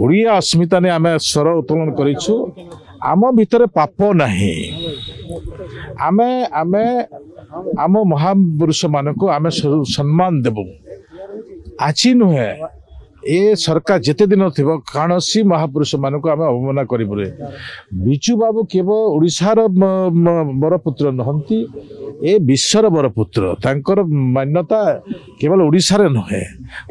ओडिया अस्मिता ने आम स्वर उत्तोलन करिछु आम भितर पाप नहीं आम आम आम महापुरुष मान को आम सम्मान देबु आज नुहे ए सरकार जिते दिन थी कौनसी महापुरुष मान को आम अवमानना करूँ विजु बाबू केवल ओडिशार बरपुत्र नहंती ए विश्वर बरपुत्र तांकर मान्यता केवल ओडिशारे नुहे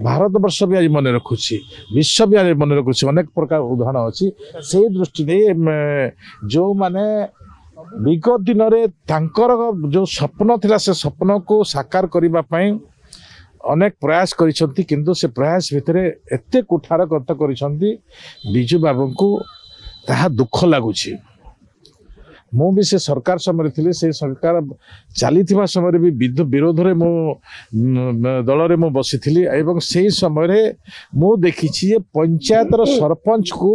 भारत वर्ष भी आज मन रखुची विश्व भी आज मन रखुची अनेक प्रकार उदाहरण अच्छी से दृष्टि जो माने विगत दिन में जो स्वप्न थिला से स्वप्न को साकार करने पाई अनेक प्रयास करिसंती किंतु से प्रयास भितर एते कुठार गत करिसंती विजु बाबू को ताहा दुख लगुची मु भी से सरकार समय थी से सरकार चली समय भी विरोध रे मो दल रे मु बसी थी एवं से समय मु देखी पंचायत सरपंच को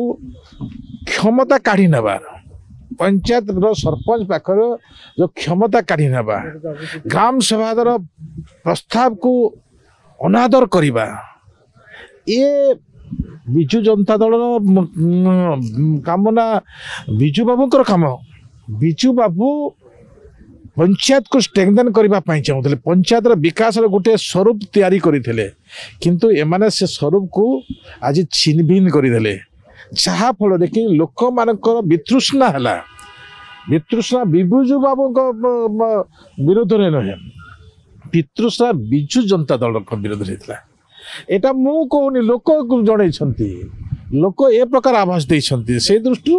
क्षमता काढ़ी नबार पंचायत सरपंच पाखर जो क्षमता काढ़ी नबा ग्राम सभा प्रस्ताव को अनादर करिबा ये विजु जनता दल काम ना विजु बाबूंकर काम विजु बाबू पंचायत को स्ट्रेंथन करने चाहते पंचायत विकास गोटे स्वरूप तैयारी करते किंतु एमाने से स्वरूप को आज छिनभिन करदे जहाँफल कि लोक मान वितृष्णा है वितृष्णा विजु बाबू विरोध में नुहे वितृष्णा विजु जनता दल विरोध होता एटा मु कहूनी लोक जन लोक ए प्रकार आभास देते से दृष्टि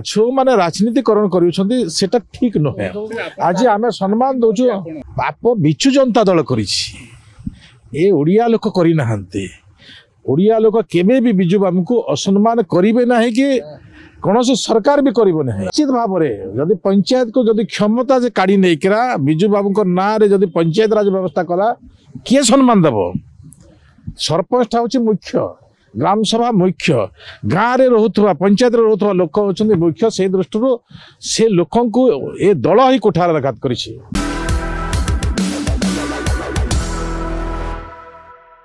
जो मैंने राजनीतिकरण करा ठीक नुहे आज आम सम्मान दौचु पाप विजु जनता दल करी ओडिया लोक करना ओडिया लोक केवे भी विजु बाबू को असम्मान करेंगे ना कि कौन सरकार भी करिबो नहीं निश्चित भाव में जदि पंचायत को जदि क्षमता से काढ़ी नहीं विजु बाबू ना रे जदि पंचायत राज व्यवस्था कला किए सम्मान देव सरपंच हूँ मुख्य ग्राम सभा मुख्य गाँव में रोथुवा पंचायत रोथुवा लोक होचंदी मुख्य से दृष्टि से लोक को ए दल ही कोठार आघात करिछि।